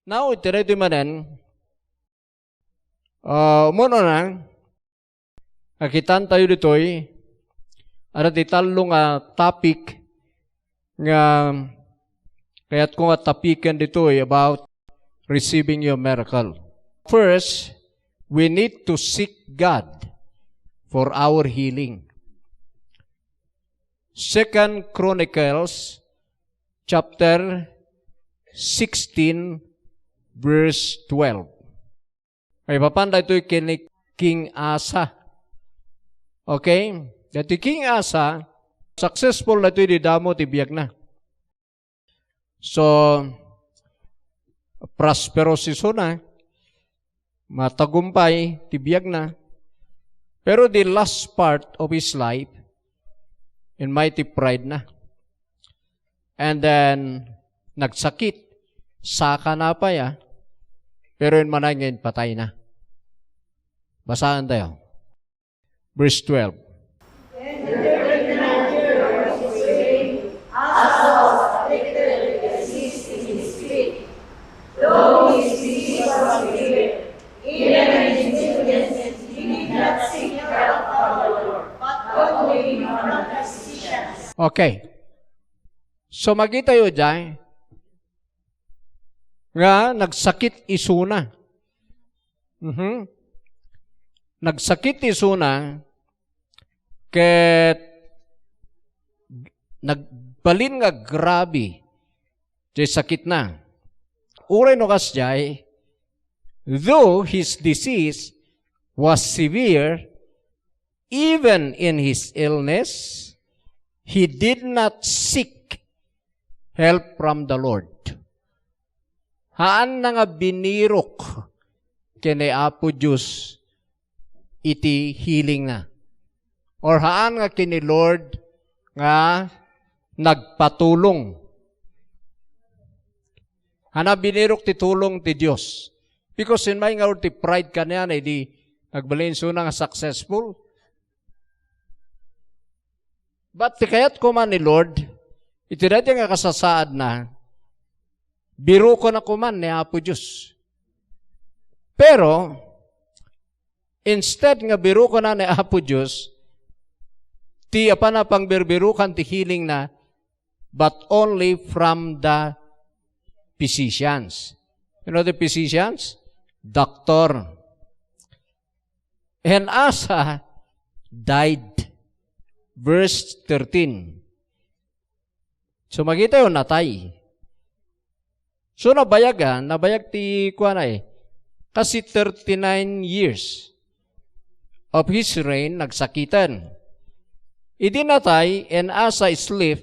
Now, itireto manen, muna na, nakitaan tayo dito'y, at italo nga topic nga, kaya't ko nga tapikan dito'y about receiving your miracle. First, we need to seek God for our healing. 2 Chronicles chapter 16 verse 12. Ay papanda ito'y kini King Asa. Okay? Dati King Asa, successful na ito'y didamo tibiyag na. So, prosperous iso na, matagumpay, tibiyag na. Pero the last part of his life, in mighty pride na. And then, nagsakit. Saka na pa ya. Pero in manay ngayon, patay na. Basahan tayo. Verse 12. Okay. So magita yun dyan, nga nagsakit isuna. Nagsakit isuna, ket nagbalin nga grabe, jay sakit na. Uray no kas jay, though his disease was severe, even in his illness, he did not seek help from the Lord. Haan na nga binirok kini Apo Diyos iti healing na. Or haan nga kini Lord nga nagpatulong. Hana binirok ti tulong ti Diyos. Because in my nga ti pride ka niyan, di nagbalinso na nga successful. But kayat kuman ni Lord, iti dati nga kasasaad na, biro ko na kuman ni Apo Diyos. Pero, instead nga biro ko na ni Apo Diyos, ti apa na pang birbirukan ti healing na, but only from the physicians. You know the physicians? Doctor. And Asa died. Verse 13. So magita yun, natay. So nabayag ti kuha na kasi 39 years of his reign nagsakitan. Idi natay, and Asa slept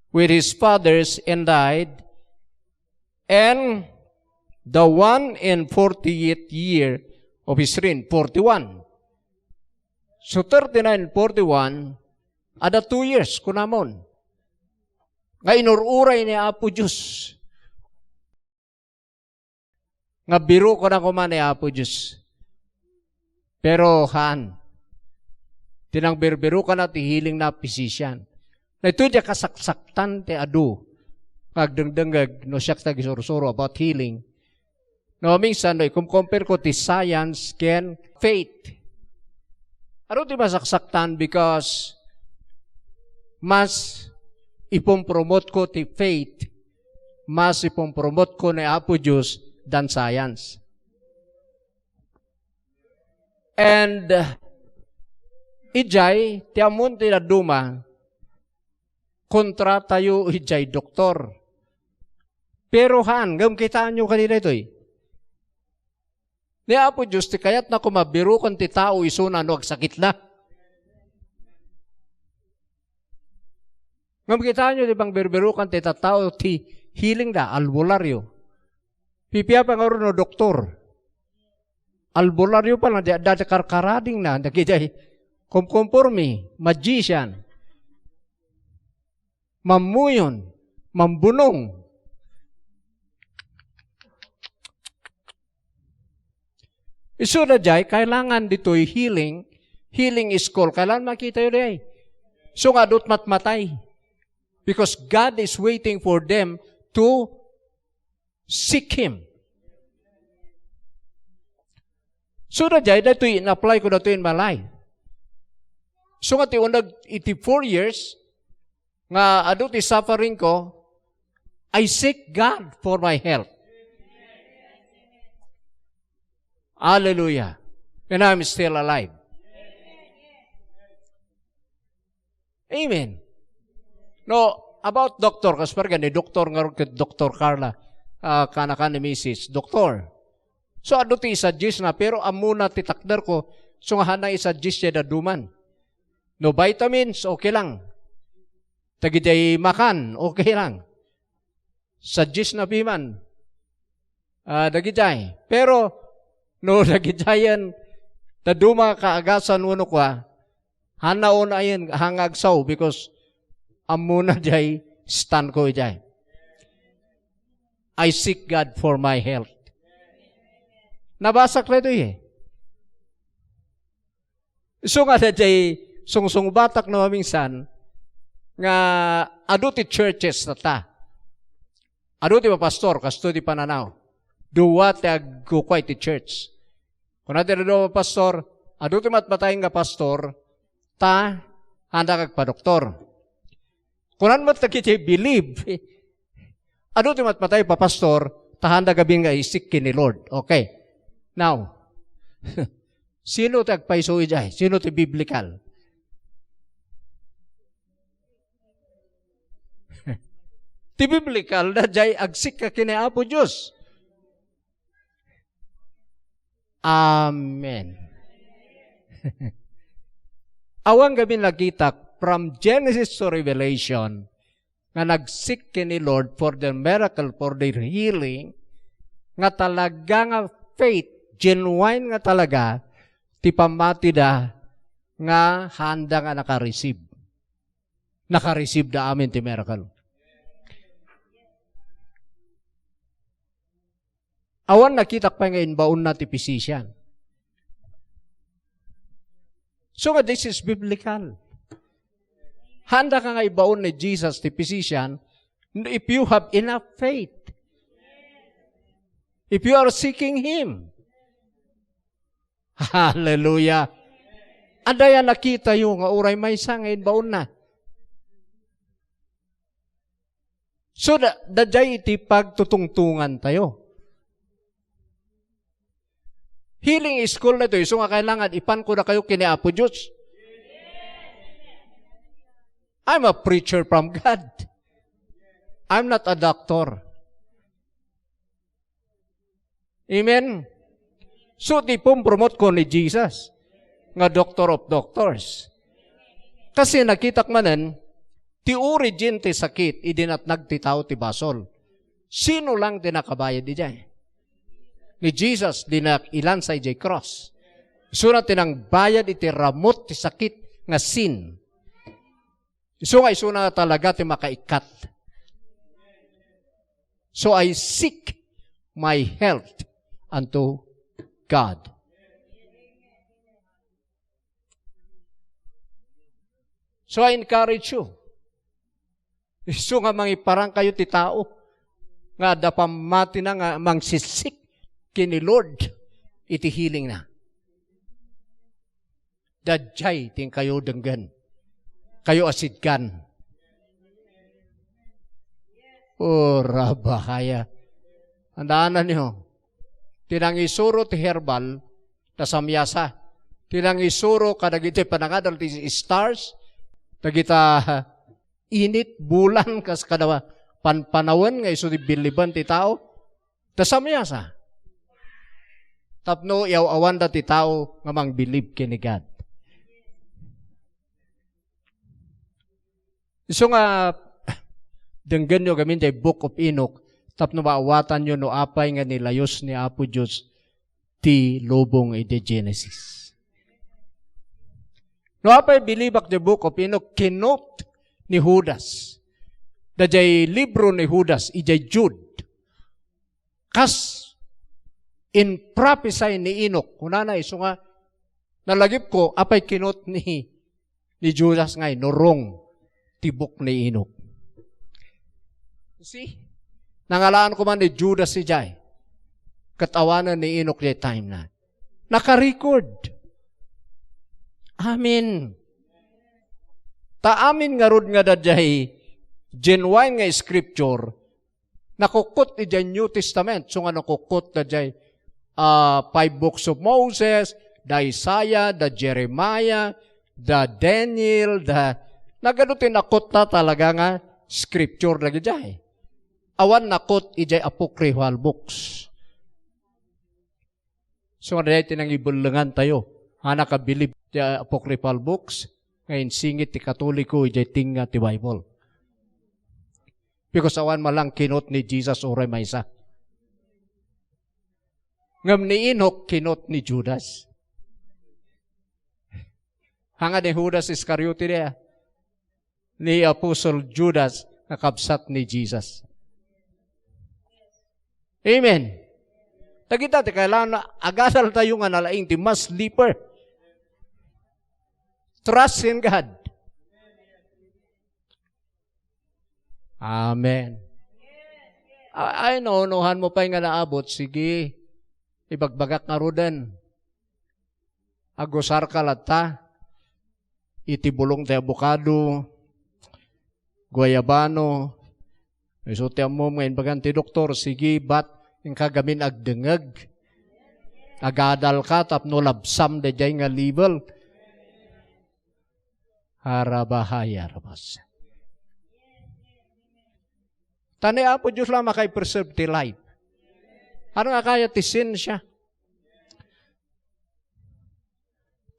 with his fathers and died, and the 140th year of his reign, 41. So 39, 41, ada 2 years kunamon. Nga inururay ni Apo Diyos. Nga biro ko na kuman ni Apo Diyos. Pero tinang birbiro ka na ti healing na physician. Na ito diya kasaksaktan ti adu. Kagdengdengag no siyak tagi soro about healing. No, minsan, compare ko ti science ken faith. Ano di masaksaktan because mas ipompromote ko ti faith, mas ipompromote ko ni Apo Diyos than science. And ijay, ti amon ti naduma, kontra tayo ijay doktor. Pero gam kita nyo kanina ito Ni Apo Diyos, ti kayat na kumabiro kan ti tao isuna no agsakit na. Ngam kita nyo, di bang birbiro kan ti tao ti healing da, albularyo. Pipiya pa nga no doktor. Albularyo pa lang, dada karkarading na, nakijay, kumkumpormi, magician, mamuyon, mambunong. Iso na jay, kailangan dito'y healing. Healing is called. Kailangan makita yun ay. So nga do't matmatay. Because God is waiting for them to seek Him. So na jay, dito in-apply ko na ito in my life. So nga tiunag 84 years, nga adto ti suffering ko, I seek God for my health. Hallelujah. And I'm still alive. Amen. No, about doctor, kasi parang ni doktor nga rin Dr. Carla, kanakan ni Mrs. Doktor. So, ano ti isa-gis na, pero amuna ti takder ko, so nga hanay isa-gis siya na duman. No vitamins, okay lang. Tagiday makan, okay lang. Sa-gis na piman, dagiday. Pero, no, dagidayan, na duma kaagasan uno kwa, hanaon ayan hangagsaw because amuna jay stand ko jay. I seek God for my health. Nabasa ko ito eh. So nga na jay sungsung batak na mamingsan nga adu ti churches na ta. Adu ti pastor kasto di pananaw. Duwa ti agkukway ti church. Kung natin adu pastor, adu ti matmatay nga pastor, ta handa kagpa-doktor. Kung naman takiti believe, adu ti matmatay pa pastor, ta handa gabing nga isik ni Lord. Okay. Now, sino ti agpaiso ijay? Sino ti biblical? Ti biblical na jay agsik ka kini Apo Diyos. Amen. Awang gabi nakita from Genesis to Revelation nga nagsik kini Lord for their miracle, for their healing, nga talaga nga faith, genuine nga talaga, ti pamati da nga handa nga nakareceive. Nakareceive da amin ti miracle. Awan nakita pa nga inbaon na ti physician. So nga this is biblical. Handa ka nga ibaon ni Jesus ti physician if you have enough faith. If you are seeking Him. Hallelujah. Adaya nakita yung nga uray may sangayin baon na. So, dadya iti pagtutungtungan tayo. Healing school na ito, so nga kailangan ipan ko na kayo kini Apo Diyos. I'm a preacher from God. I'm not a doctor. Amen? So, di promote ko ni Jesus, nga doctor of doctors. Kasi nakita manen, ti origin ti sakit, idinatnag ti tao ti basol. Sino lang di nakabayad di jay? Ni Jesus, di na ilan sa ijay cross. So na tinang bayad iti ramot ti sakit nga sin. So nga iso na talaga ti makaikat. So I seek my health unto God. So I encourage you. Iso nga mangiparang kayo ti tao. Nga dapamati na nga mangsisik kini Lord. Iti healing na. Dadjay ting kayo denggan. Kayo asidkan. Ora bahaya. Andaanan niyo. Tinang isuro ti herbal, tasamyasa. Tinang isuro kadagiti panangadal ti stars, tagita init bulan kas kadawa panpanawan nga iso ti biliban ti tao, tasamyasa. Tapno yaw-awan da ti tao nga mang believe kini God. Iso nga denggan nyo gamin jay Book of Enoch, tapno maawatan nyo no apay nga nilayos ni Apo Diyos ti lubong iti Genesis. No apay bilibak the Book of Enoch, kinot ni Judas. Dajay libro ni Judas, ijay Jude. Kas in prophesy ni Enoch, kunana iso nga, nalagip ko, apay kinot ni Judas ngay, norong tibok ni Enoch. See? Nangalaan ko man ni Judas si Jai. Katawanan ni Enoch jay time na. Naka-record. Amen. Ta amin nga rod nga dadyahi, genuine nga scripture, nakukot ijay New Testament. So nga nakukot dadyahi, 5 books of Moses, the Isaiah, the Jeremiah, the Daniel, naganutin nakot na talaga nga scripture na gijay. Awan nakot ijay apocryphal books. So nga dadyahi tinang ibulangan tayo, nakabilib the apocryphal books, ngayon singit ti Katoliko ijay tinga ti Bible. Because awan malang kinot ni Jesus oray maysa. Ngam ni Enoch kinot ni Judas. Hanga ni Judas Iscariote niya, ni Apostle Judas nakabsat ni Jesus. Amen. Tagita ti kailangan agasal tayo nga nalaing ti mas deeper. Trust in God. Amen. Ay, naunuhan mo pa yung nga naabot. Sige, ibagbagak nga rodan. Agusar ka lata. Itibulong ti abukado. Guayabano. Isuti mo ngayon bagan ti doktor. Sige, bat yung kagamin agdengag. Agadal ka, tapno labsam de jay nga level. Harabahaya rabas. Tani apo Diyos lang makay-preserve ti life. Ano nga kaya ti sin siya?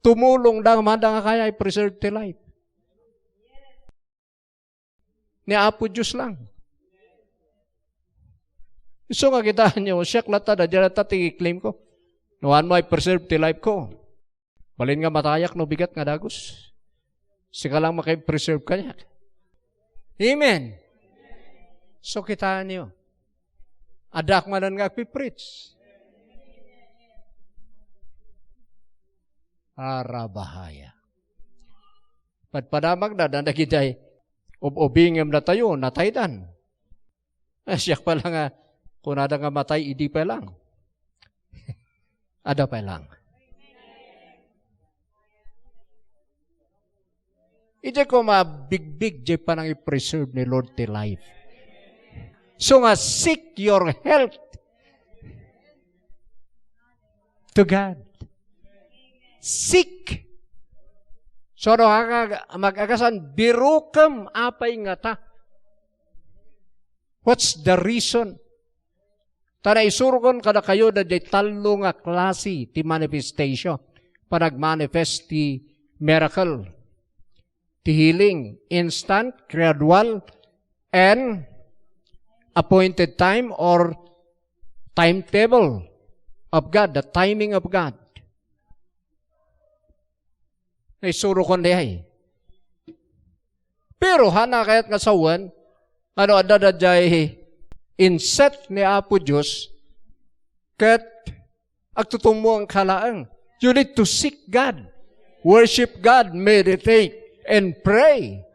Tumulong daw manda nga kaya i-preserve ti life. Ni apo Diyos lang. So nga kita nyo, siyak lata da dyan ti claim ko. Nuhan mo i-preserve ti life ko. Balin nga matayak no bigat nga dagos. Sika lang makay-preserve ka niya. Amen. So kita niyo. Adak manan nga pipreach. Arabahaya. Padamag na kita'y ubingem na tayo, nataydan. Siyak pa lang nga, kung nada nga matay, idi pa lang. Ada pa lang. Ije ko mabig-big je pa nang i-preserve ni Lord ti life. So nga, seek your health to God. Seek. So no, mag-agasan, birukam apay nga ta. What's the reason? Tana isurgon kada kayo na di talo nga klase ti manifestation. Panag-manifest ti miracle. Ti healing, instant, gradual, and appointed time or timetable of God, the timing of God. Naisuro ko niya. Pero hana kaya't nga sawan, ano adadadjay inset ni Apo Diyos, kat agtutumo ang kalaang. You need to seek God, worship God, meditate, and pray.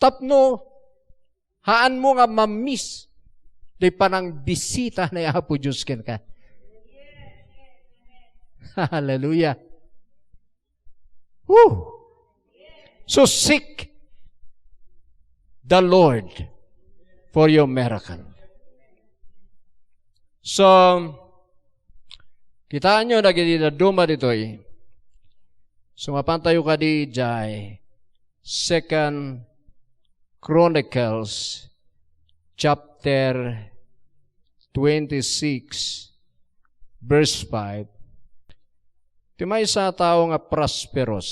Tapno, haan mo nga mamiss di panang bisita na Apo Diyos ken ka. Hallelujah. Woo! So seek the Lord for your miracle. So, kitaan nyo na duma dito eh. Sumapan tayo ka di jay 2 Chronicles chapter 26 verse 5. Ti may sa tao nga prosperous.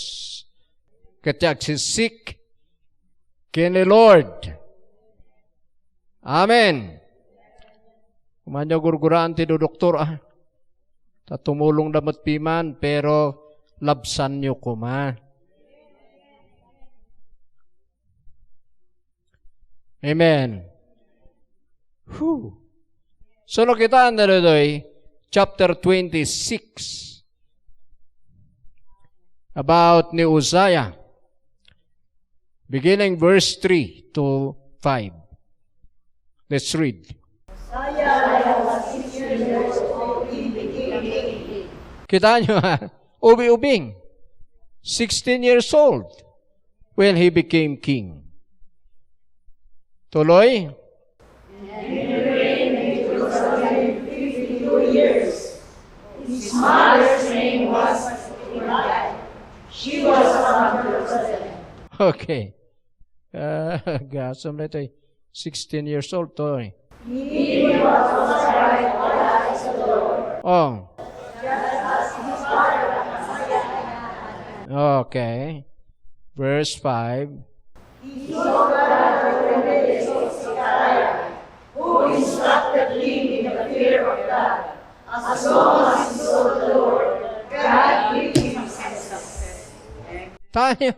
Katiyak si seek kini Lord. Amen. Kumanya gurguraan ti do doktor tatumulong damat piman pero labsan nyo kuma. Amen. Whew. So nakitaan na doy chapter 26 about ni Uzziah, beginning verse 3 to 5. Let's read. Uzziah was 6 years old in beginning, Kita nyo ha? Ubi-ubing. 16 years old when he became king. Tuloy. And he reigned in Jerusalem 52 years. His mother's name was Mordecai. She was from Jerusalem. Okay. Gasam na ito 16 years old to eh. He was right in the eyes of the Lord. Oh. Just as his father Okay. Verse 5. he saw God over the days of Zechariah, who instructed him in the fear of God. As long as he saw the Lord, God gave him success. Tayo.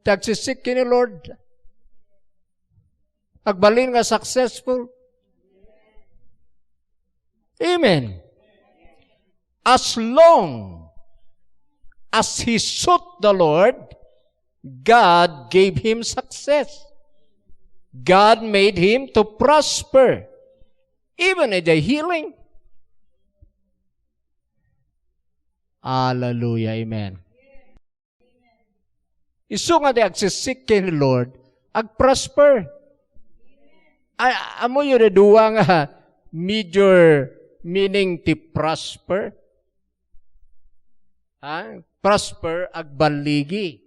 Tagsisik ni Lord. Agbalin nga successful. Amen. As long as he sought the Lord, God gave him success. God made him to prosper. Even in the healing. Hallelujah. Amen. Isu nga di agsisik kay ni Lord, ag-prosper. Amo yun na duwa nga major meaning to prosper. Prosper agbaligi.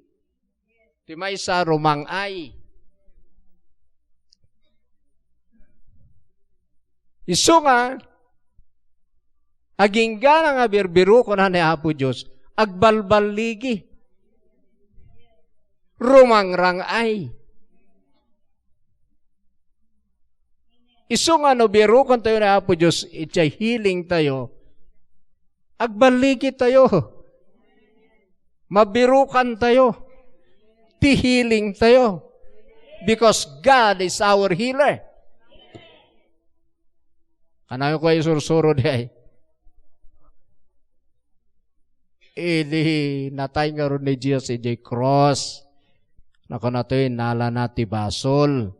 Ti may sa rumangay. Isu nga agingga nga birbiru ko na ni Apo Diyos, agbalbaligi. Rumangrangay. Isu nga no biru kon tayo na Apo Diyos, itay healing tayo, agbaligi tayo. Mabirukan tayo. Ti healing tayo. Because God is our healer. Kanayo ko ay sursuro di ay. Ili natay nga ron ni Jesus ijay cross. Nako na to'y nala na ti basol.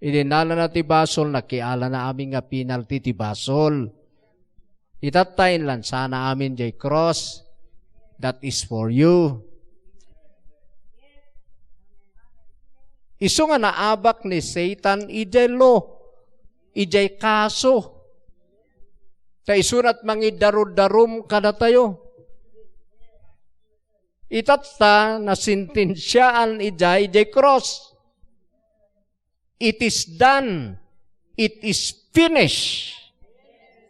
Ili nala na ti basol, nakiala na amin nga penalty ti basol. Itatayin lang sana amin jay cross. That is for you. Isu nga naabak ni Satan, ijay lo, ijay kaso. Ta isunat mangidarud-darum kada tayo. Itatta na sintensyaan ijay cross. It is done. It is finished.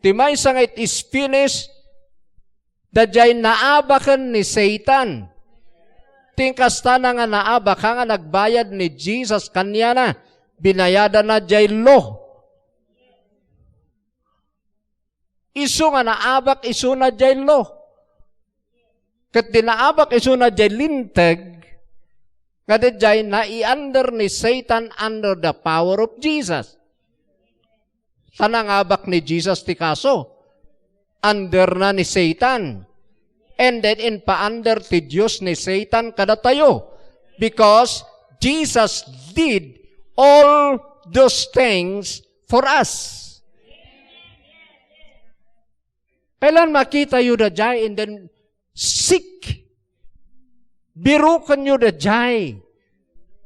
Timay sang it is finished, dajay naabakan ni Satan. Tingkasta na nga naabak, nga nagbayad ni Jesus kanya na, binayada na jay lo. Isu nga naabak, isu na jay lo. Kat dinaabak isu na jay lintag, nga dajay nai-under ni Satan under the power of Jesus. Sana nga abak ni Jesus ti kaso, under na ni Satan. And then in pa-under ti Diyos ni Satan kada tayo. Because Jesus did all those things for us. Kailan makita yun na jay and then sick. Birukan nyo na jay.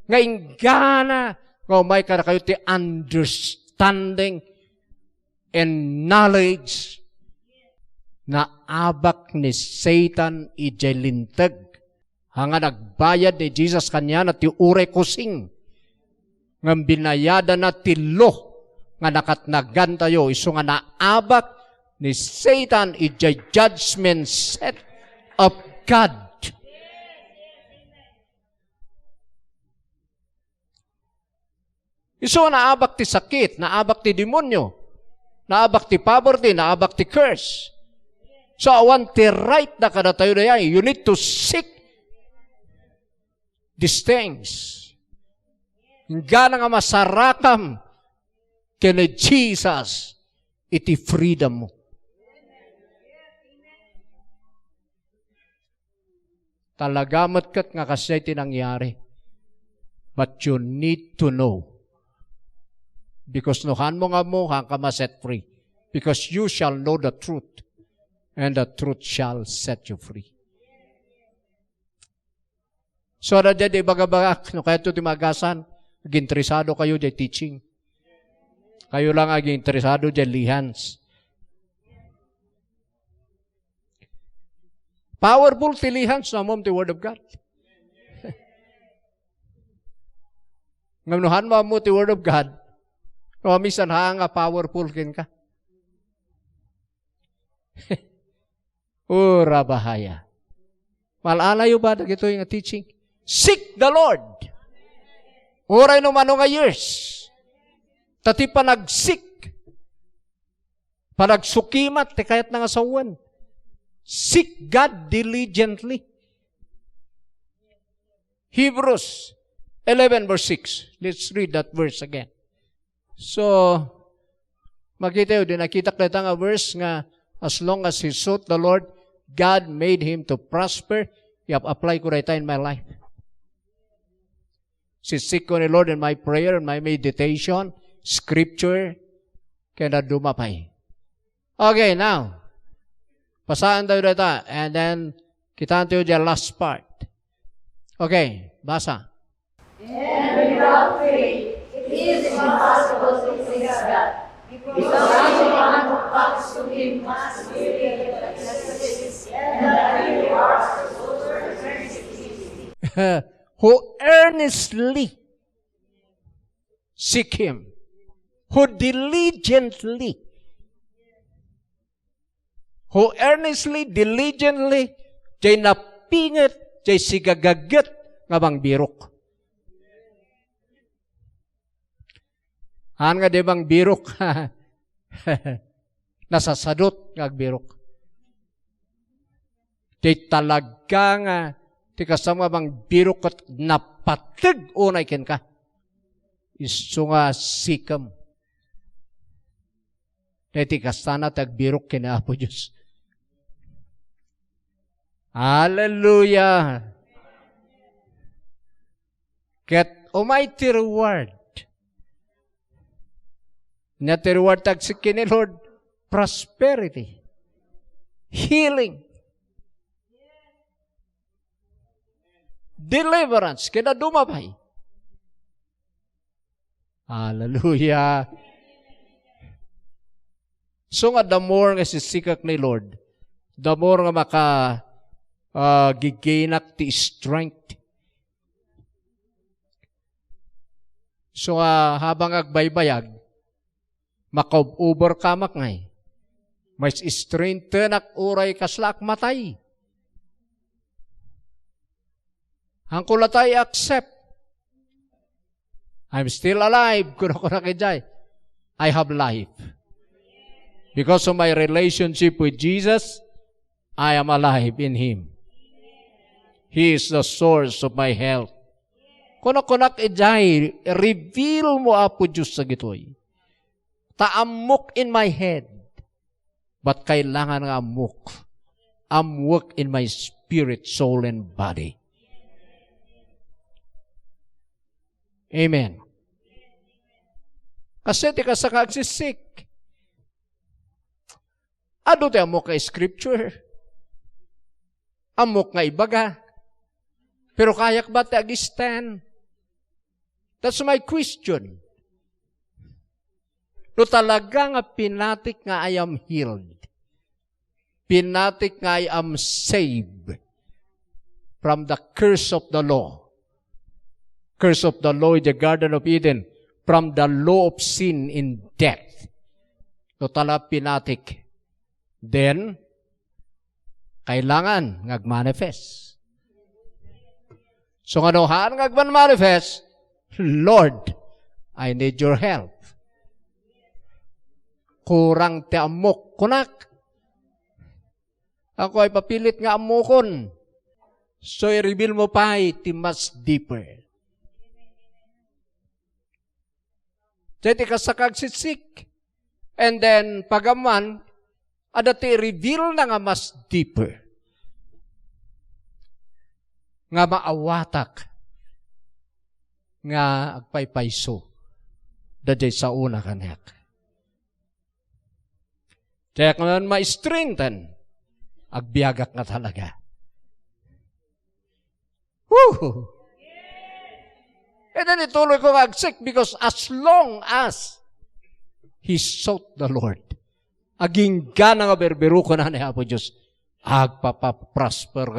Ngayon gana. May kada kayo ti understanding and knowledge na abak ni Satan ijay lintag. Hanga nagbayad ni Jesus kanya na ti ure kusing. Ngam binayada na ti lo nga nakatnagan tayo. Isu nga naabak ni Satan ijay judgment set of God. Isu nga naabak ti sakit, naabak ti demonyo, naabak ti poverty, naabak ti curse. So, awan ti right na kada tayo na yan. You need to seek these things. Hingga nga masarakam kina Jesus, iti freedom mo. Talagamat kat nga kasi tinangyari. But you need to know. Because nuhan mo nga mo, hang ka ma-set free. Because you shall know the truth. and the truth shall set you free. So, na dyan, baga-baga, no, kaya ito timagasan, interesado kayo dyan teaching. Kayo lang interesado dyan lihans. Powerful tilihans na mom the Word of God. Nganuhan mo the Word of God, misan nga powerful kin ka. Ura bahaya. Malalayo ba dagito yung teaching? Seek the Lord. Oray no mano nga years. Tati pa nag-seek. Panagsukimat, ti kayat na nga sawan. Seek God diligently. Hebrews 11 verse 6. Let's read that verse again. So, makita yun, nakita kita nga verse nga, as long as he sought the Lord, God made him to prosper. Apply ko right in my life. Sisik ko ni Lord in my prayer, in my meditation, scripture, kaya na dumapay. Okay, now, pasaan tayo dito, and then, kita tayo dyan last part. Okay, basa. And without faith, it is impossible to please God. Because everyone who comes to Him must believe that He exists, and that He rewards those who earnestly who earnestly seek Him, who diligently, jay napingat, jay sigagagat, nga bang birok. Han nga di bang birok, nasasadot nga birok. Jay talaga nga, ti kasama bang birok at napatag unay ken ka. Isu nga sikam. Dati kasana tag birok kina Apo Diyos. Hallelujah! Get almighty reward. Not the reward tag si kini Lord, prosperity, healing, deliverance, kina dumapay. Hallelujah! So nga, the more nga sisikak ni Lord, the more nga gigainak ti strength. So nga, habang agbaybayag, maka-overcome ngay. May strengthen ak uray kaslak matay. Hangkulatay accept. I'm still alive. Kuno ko na kajay. I have life. Because of my relationship with Jesus, I am alive in Him. He is the source of my health. Kuno-kunak ijay, reveal mo Apo Diyos sa gitoy. Taamok in my head. But kailangan nga amok. Amok in my spirit, soul, and body. Amen. Kasi ti ka sa kagsisik. Ado ti amok nga scripture. Amok nga ibaga. Pero kayak ba ti ag-stand? That's my question. No talaga nga pinatik nga I am healed. Pinatik nga I am saved from the curse of the law. Curse of the law in the Garden of Eden, from the law of sin in death. No talaga pinatik. Then, kailangan ngag-manifest. So nganuhan ngag-manifest, Lord, I need your help. Kurang ti amok kunak. Ako ay papilit nga amokon. So i-reveal mo pa ti mas deeper. Jadi kasakag sisik. And then pagaman, ada ti reveal na nga mas deeper. Nga maawatak. Nga agpaypayso. Dadya sa una kanak. Kaya kung ma-strengthen, agbiagak nga talaga. Woo! And then ituloy ko agsik because as long as he sought the Lord, aging gana nga berberu ko na ni Apo Diyos, agpapaprosper.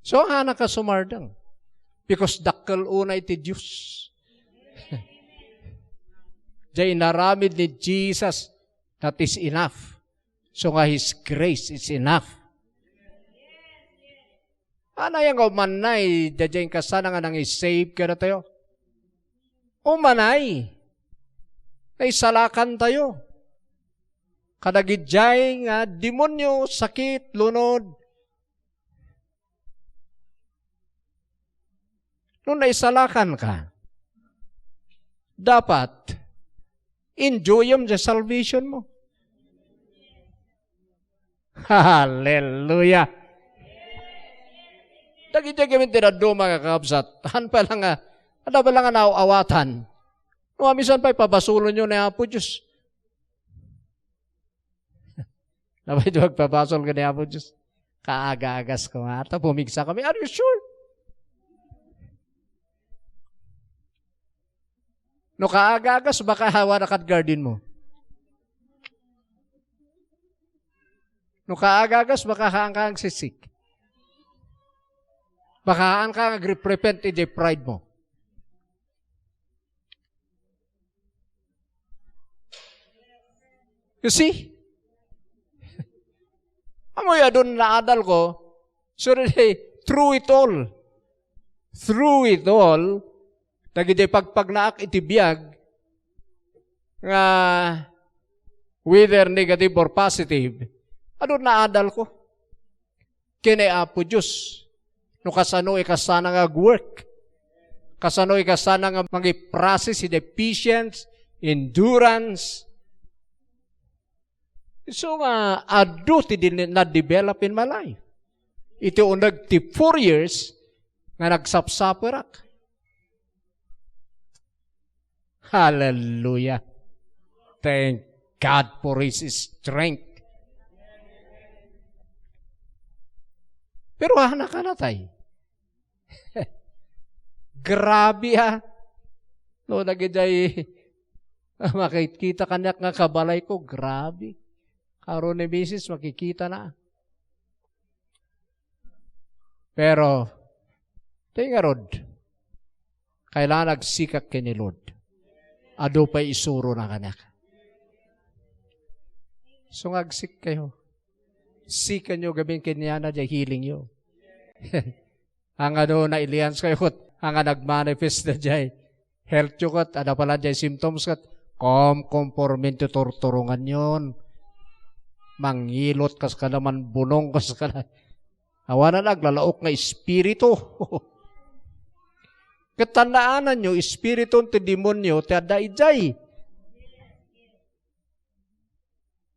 So, anak ka sumardang. Because dakkel unay ti Diyos. Diya inaramid ni Jesus that is enough. So nga His grace is enough. Ano yung umanay, diya yung kasana nga nang isave ka na tayo? Umanay. Naisalakan tayo. Kadagidjay nga, demonyo, sakit, lunod. Nung naisalakan ka, dapat enjoy yung salvation mo. Hallelujah! Dagidya kami tinado mga kakabsat. Han pa lang nga, ada pa lang nga nauawatan. Misan pa ipabasulo nyo na Apo Diyos. Napay duwag pabasol ka ni Apo Diyos. Kaaga-agas ko nga. Ata pumigsa kami. Are you sure? No kaaga-agas, baka hawa na garden mo. No kaaga-agas, baka haan ka ang sisik. Baka haan ka ang repent in pride mo. You see? Amoy adon na adal ko, so through it all, dagiti pagpagnaak itibiyag, nga whether negative or positive, adon na adal ko. Kini Apo Diyos, no kasano ikasana nga work, kasano ikasana nga mag-process the patience, endurance. So nga, ado ti na-develop in my life. Ito unag ti 4 years nga nagsapsaperak. Hallelujah. Thank God for His strength. Pero anak ka na tayo. Grabe ha. No, nagijay, makikita kanyak nga kabalay ko, grabe. Karon ni Mrs. makikita na. Pero, tinga Rod, kailangan nagsikak kini Lord. Ado pa isuro na kanyak. So ngagsik kayo. Sikan nyo gabing kinyana dyan healing nyo. Ang ano na ilians kayo kot, ang nagmanifest na dyan health nyo kot, ada pala dyan symptoms kot, conformin to turturungan yon. Mangilot kas ka naman, bunong kas ka na. Awa na naglalaok nga espiritu. Katandaanan nyo, espiritu ti demonyo, ti ada ijay.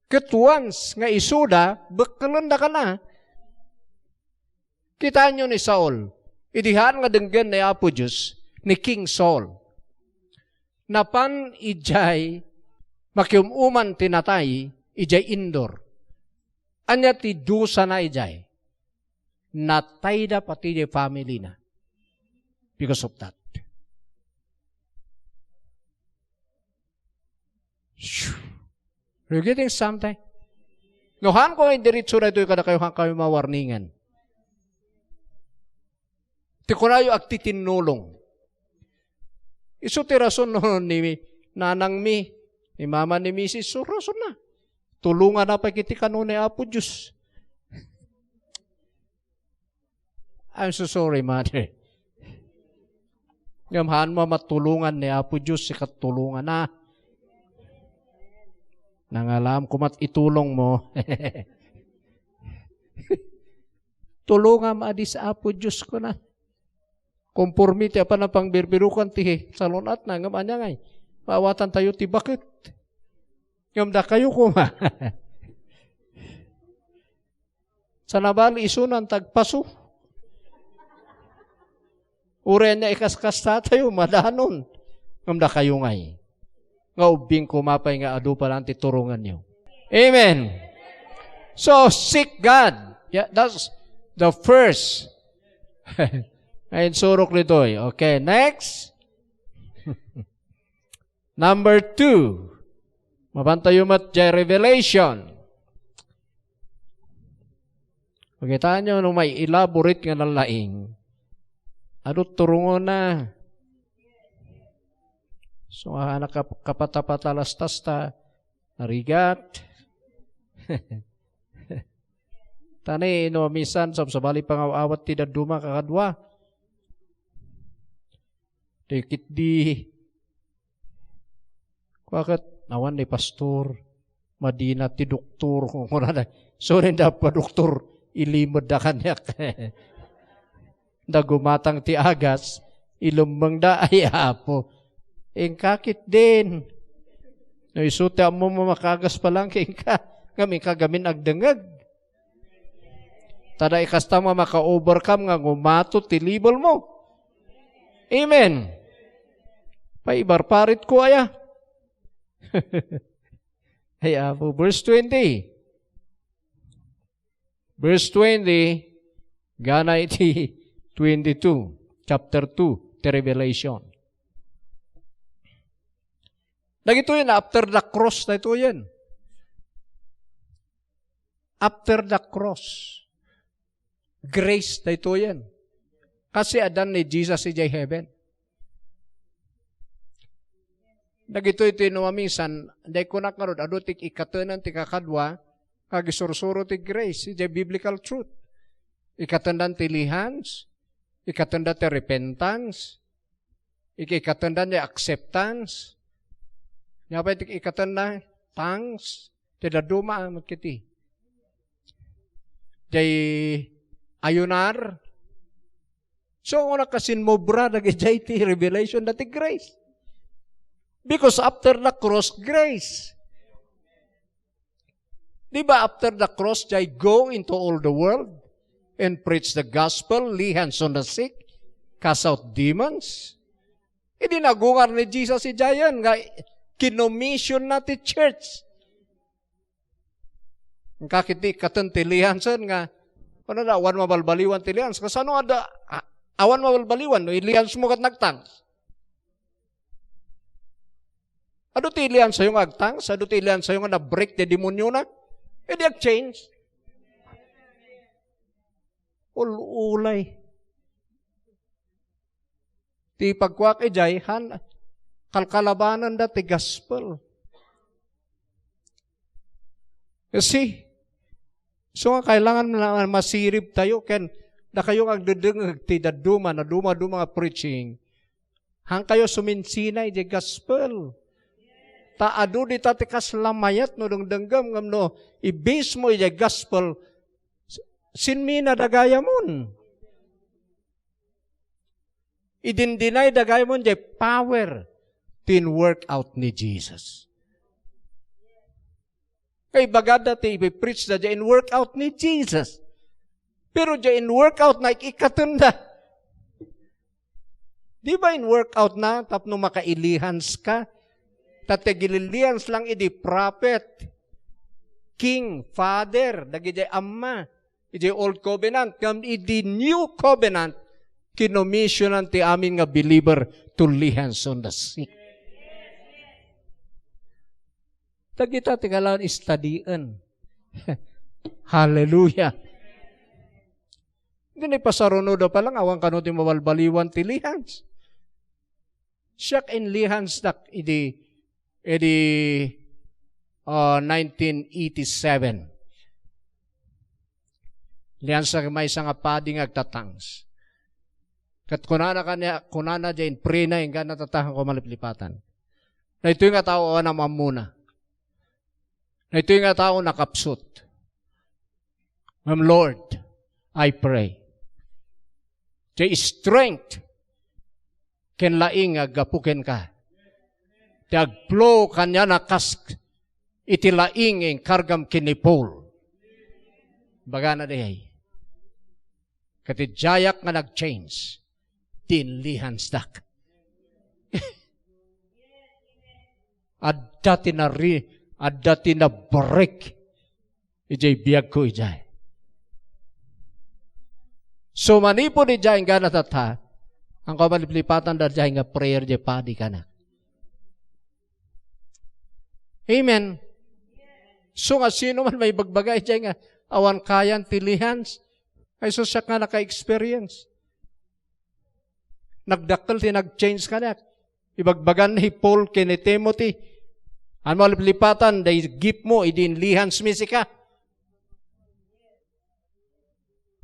Kat once nga isuda, bakalanda ka na. Kita nyo ni Saul, idihan nga denggan ni Apo Diyos, ni King Saul. Napan ijay, makiumuman tinatay, ijay indoor. Anya ti dusa na ijay. Natay da pati di family na. Because of that. Are you getting something? Nohan ko ay diritso na ito yung kada kayo mawarningan. Ti ko na yung agtitinulong. Iso ti rason no, ni nanang mi, ni mama ni Mrs. So rason na. Tulungan na pa kiti kanon ni Apo Diyos. I'm so sorry, Mother. Ngamahan mo matulungan ni Apo Diyos, sikat tulungan na. Nangalam ko mat itulong mo. Tulungan maadi sa Apo Diyos ko na. Conformity pa na pang birbirukan ti salonat na ngamanya ngay. Maawatan tayo ti bakit. Ngamda kayo kuma. Sa nabali isunan tagpaso. Ure niya ikaskas tayo, madanon. Ngamda kayo ngay. nga ubing kumapay nga adu pa lang titurungan nyo. Amen. So, seek God. Yeah, that's the first. Ayun, surok nito eh. Okay, next. Number 2. Mabantayo mat revelation. Pagkitaan nyo nung may elaborate nga ng laing, ano turungo na? So, anak kapatapatalastas ta, narigat. Tani, no, misan, sa bali pangawawat ti daduma kakadwa. Dikit di, bakit nawan ni pastor, madina ti doktor, kung kuna na, so ninda pa doktor, ilimod na kanyak. Nagumatang ti agas, ilumbang da ay apo. Kakit din. No, isuti mo makagas pa lang ka. Kami kagamin agdangag. Tada ikasta mo maka-overcome nga ngumato tilibol mo. Amen. Paibarparit ko aya. Ay apo, verse 20. Verse 20, gana iti 22, chapter 2, the Revelation. Nagito yun, after the cross na ito yan. After the cross. Grace na ito yan. Kasi adan ni Jesus si Jay Heaven. Nagito ito yung minsan, hindi ko nakarod, adutik ikatanan ti kakadwa, kagisursuro ti grace, iti biblical truth. Ikatandan ti lihans, ikatanda ti repentance, ikatanda ti acceptance, nga pa ikatanda thanks, ti daduma magkiti. Jay ayunar. So, una kasin mo bra, nag-jay ti revelation na ti grace. Because after the cross, grace. Diba after the cross, jay go into all the world and preach the gospel, lay hands on the sick, cast out demons. Hindi nagungar ni Jesus si Jayan, nga kinomission na ti church. Ang kakiti katantilihan san nga, ano na, awan mabalbaliwan tilihan. Kasano ada, awan mabalbaliwan, no, ilihan mo kat nagtangs. Ado tilihan sa'yo nga agtangs, ado tilihan sa'yo nga na-break the demonyo na, di ag-change. Ulay. Ti pagkwak ijay, kalkalabanan da ti gospel. Kasi, so kailangan na masirip tayo, ken na kayo agdudung ti daduma, na duma nga preaching, hang kayo suminsinay di gospel. Taado di tatikas lamayat no dengdenggam ngam no ibis mo iya gospel sinmina dagaya mon. Idindinay dagaya mon jay power tin work out ni Jesus. Kay bagada ti ipi-preach da jay in work out ni Jesus. Pero jay in work out na ikatunda. Di ba in work out na tapno makailihans ka? Tategililians lang idi prophet, king, father, dagiti amma, idi old covenant, kam idi new covenant, kinomisyonan ti amin nga believer to lay hands on the sick. Tagita ti kalawan istadian. Hallelujah. Hindi na pasarunodo pa lang, awang kano ti mawalbaliwan ti lihans. Siyak in lihans dak idi 1987. Liyan sa may isang apading agtatangs. Kat kunana dyan, prena yung gana tatahan ko maliplipatan. Na ito yung tao na mamuna. Na ito yung tao nakapsut. Ma'am Lord, I pray. Jay strength ken laing agapuken ka. Tagplo kanya nakas itilaing ang kargam kinipol. Baga na dihay. Katijayak nga nag-change. Tinlihan stak. adda tina break. Ijay biyag ko ijay. So manipod ijay nga natata, ang kamalipatan da ijay nga prayer jay padi ka na. Amen. So nga sino man may bagbagay ijay nga awan kayan tilihan, ay so siya nga naka-experience. Nagdaktal ti nag-change ka na. Ibagbagan ni Paul kini Timothy. Ang malipatan, day gift mo, idinlihan smisi ka.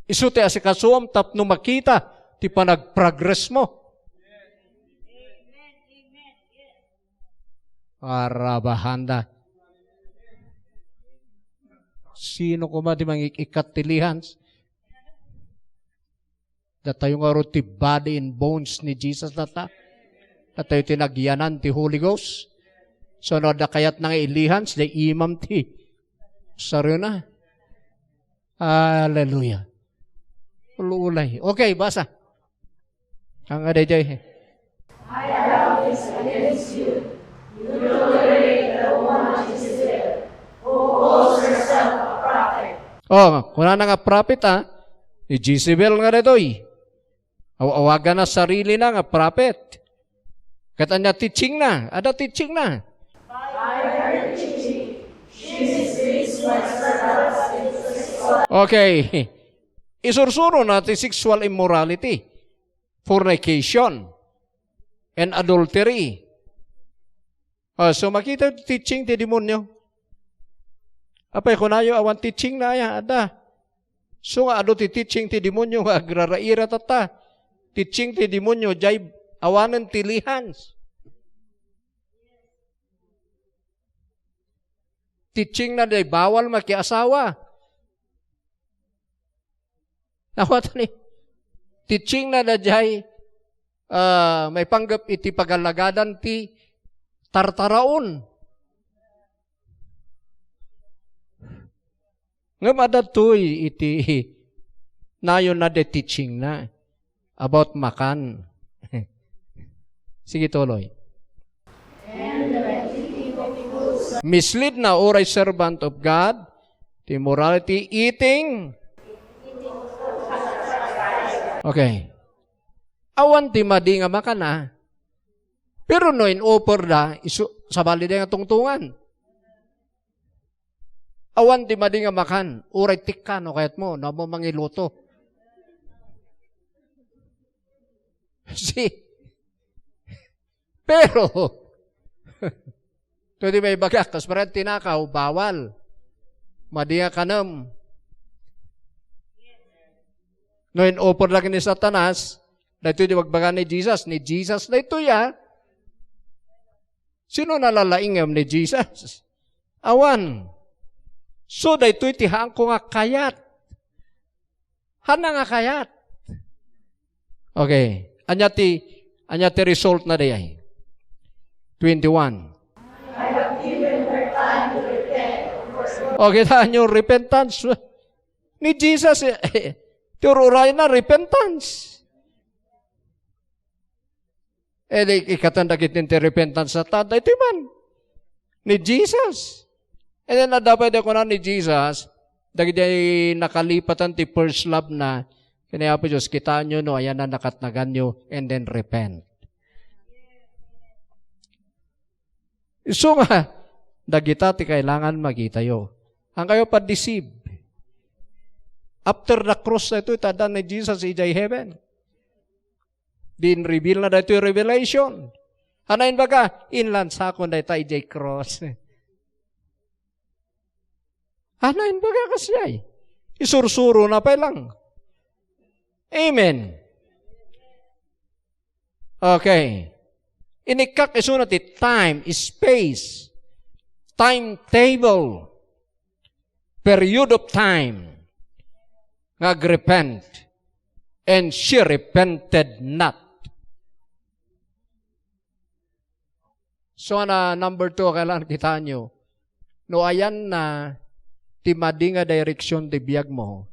Isute asi kasuam tapno makita ti panag-progress mo. Arabahanda. Sino ko ma di mangikikat tilihan? Datayo nga ro ti body and bones ni Jesus nata. Datayo tinagyanan ti Holy Ghost. So no da kayat nang ilihan da imam ti. Saro na. Hallelujah. Ululay. Okay, basa. Ang aday jay. I have this against you. You tolerate the woman Jezebel, who calls herself a prophet. Kuna na nga prophet ni Jezebel nga detoy. Awagan na sarili na nga prophet. Kata niya teaching na. Ada teaching na. By her teaching, she misleads my servants into sexual. Okay. Isursuro natin sexual immorality, fornication, and adultery. So makita teaching ti demonyo. Apay kunayo awan teaching na ya ada. So nga ado ti teaching ti demonyo nga agraraira tata. Teaching ti demonyo jay awanan tilihan. Teaching na day bawal makiasawa. Nawata ni teaching na jay may panggap iti pagalagadan ti tartaraon. Nga madatoy iti nayon na de teaching na about makan. Sige tuloy. Mislead na oray servant of God, the morality eating. Okay. Awan ti madi nga makana. Pero no in offer da, sabali da nga tungtungan. Awan ti madi nga makan, uray tikkan o kayat mo, na mo mangiluto. Pero, ito di may bagak, kas parang tinakaw, bawal. Madi nga kanam. No in offer lagi ni Satanas, na ito di magbaga ni Jesus na ito ya. Sino nalalaingam ni Jesus? Awan. So, da ito itihaan ko nga kayat. Hana nga kayat. Okay. Anya ti result na day. 21. I have given her time to repent. Okay, tayo repentance. Ni Jesus, tururay na repentance. Ikatanda kitin ti repentance sa tanda. Ito man. Ni Jesus. And then, dapat ako na ni Jesus, dahil nakalipatan ti first love na, kaya po Diyos, kita nyo, no, ayan na nakatnagan nyo, and then repent. So nga, dagita ti kailangan magitayo. Ang kayo pa-deceive. After the cross na ito, itada ni Jesus ijay heaven. Din-reveal na dito yung revelation. Hanayin baga, inland sa akong dito ijay cross. Hanayin baga kasyay. Isursuro na pa lang. Amen. Okay. Inikak isunat time, space, timetable, period of time, nagrepent, and she repented not. So, number 2, kailangan kita nyo, no ayan na, timadi nga direksyon di biyag mo,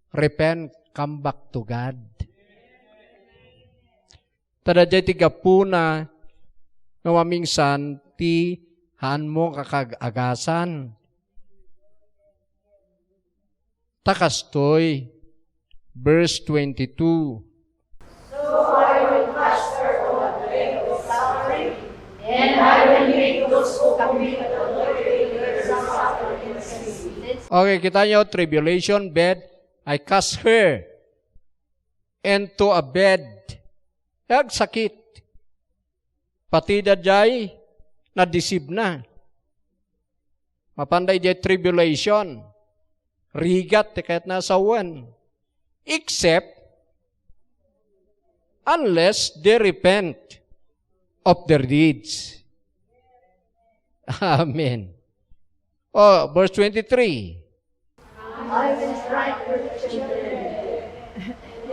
repent, come back to God. Tada jay ti gapuna, nga mamingsan, ti haan mo kakag-agasan. Takastoy, verse 22. So I will master on the way of suffering, and I will make those who commit adultery their suffer in sin. Okay, kita nyo, tribulation bed, I cast her into a bed. Yag sakit. Pati dadjay, na-deceive na. Mapanday jay tribulation. Rigat, kahit nasa one. Except, unless they repent of their deeds. Amen. Oh, verse 23. I will strike your children.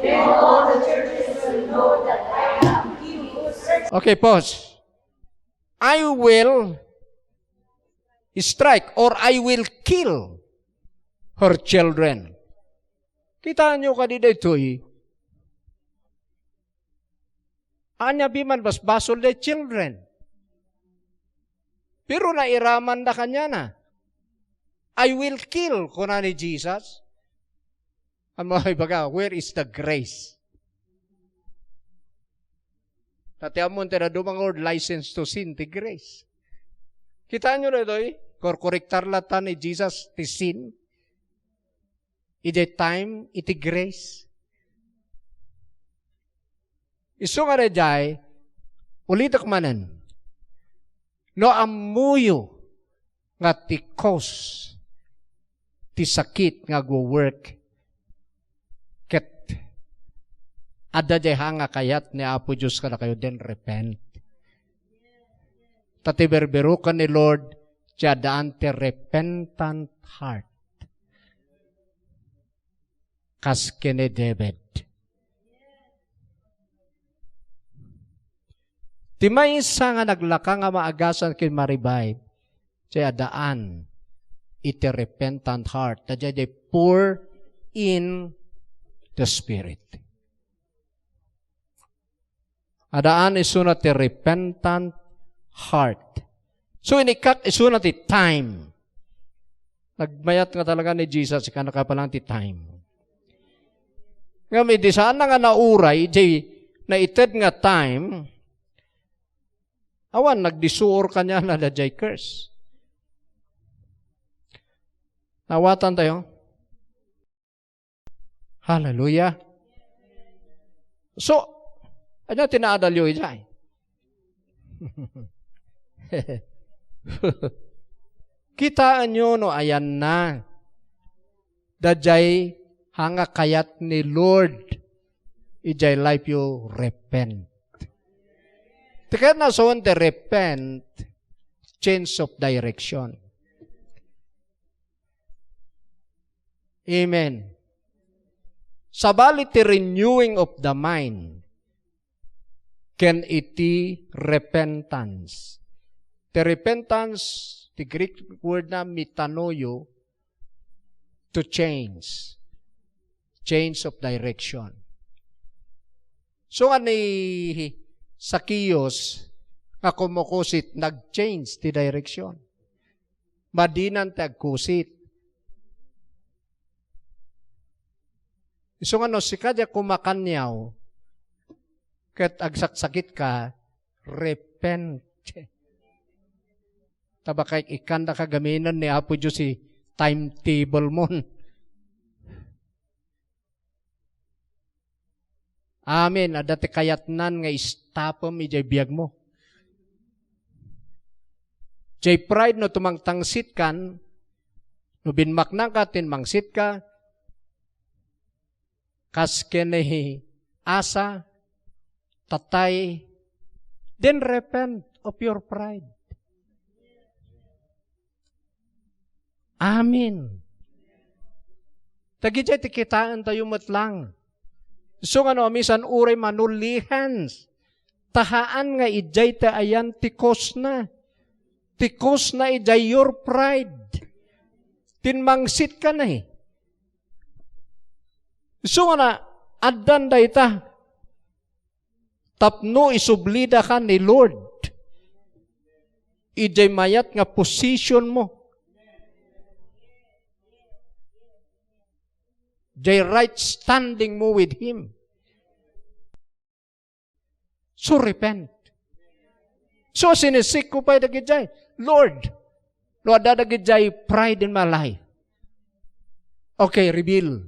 Then all the churches will know that I am He who searches. Okay, pause. I will strike or I will kill her children. Kita nyo kanina ito'y anya biman bas basol de children. Pero nairaman na kanya na. I will kill kuna ni Jesus. Ang mga ibaga, where is the grace? Tatiamon tira dumang Lord, license to sin, ti grace. Kita nyo na ito korrektar lata ni Jesus ti sin. Iti time, iti grace. Iso nga na jay, ulitak manan, no amuyo nga ti cause, ti sakit nga go work, ada jay hanga kayat ni Apo Diyos ka na kayo din repent. Tatiberberukan ni Lord daan ti repentant heart. Kas kini David. Ti may isa nga naglaka nga maagasan kin maribay jay daan iti repentant heart. Tadya jay pour in the Spirit. Adaan isunat ti repentant heart. So inikat isunat ti time. Nagmayat nga talaga ni Jesus, ika nakapalang ti time. Nga may di saan nga nauray, di na ited nga time, awan, nagdisuor kanya na da jay curse. Nawatan tayo. Hallelujah. So, ano tinaadalyo ijay? Kitaan nyo no ayan na. Dajay hanga kayat ni Lord. Ijay life you repent. Tikaya na so the repent, change of direction. Amen. Sabali ti renewing of the mind. Can iti repentance. The repentance, the Greek word na metanoio, to change. Change of direction. So, ani Sakiyos, nga kumukusit, nag-change ti direction. Madinan ti agkusit. So, ano, si kadya kumakanyaw, kat agsaksakit ka, repent. Tabakay ikanda kagaminan ni Apo Diyos si timetable mo. Amen. Adati kayatnan nga istapam ijay biyag mo. Jay pride no tumangtangsit kan, no binmaknang ka, tinmangsit ka, kas kene asa, tatay, then repent of your pride. Amen. Tagijay tikitaan tayo matlang. So nga no, misan uray manulihans. Tahaan nga ijay ta ayan tikos na. Tikos na ijay your pride. Tinmangsit ka na eh. So nga na, addan da ita. Tapno isublida ka ni Lord. ijay mayat nga position mo. Jay right standing mo with Him. So repent. So sinisik ko pa dagijay, Lord, dadagijay pride in my life. Okay, reveal.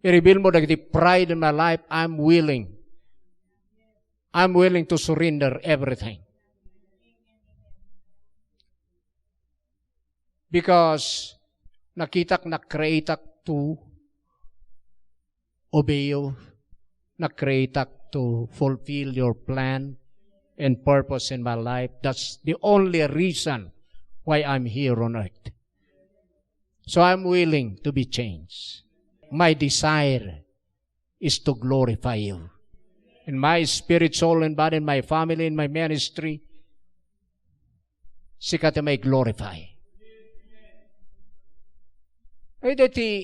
I-reveal mo dagiti pride in my life. I'm willing to surrender everything. Because nakitak na-creatak to obey you. Na-creatak to fulfill your plan and purpose in my life. That's the only reason why I'm here on earth. So I'm willing to be changed. My desire is to glorify you. In my spirit, soul, and body, in my family, in my ministry, sikat may glorify. Ay, dati,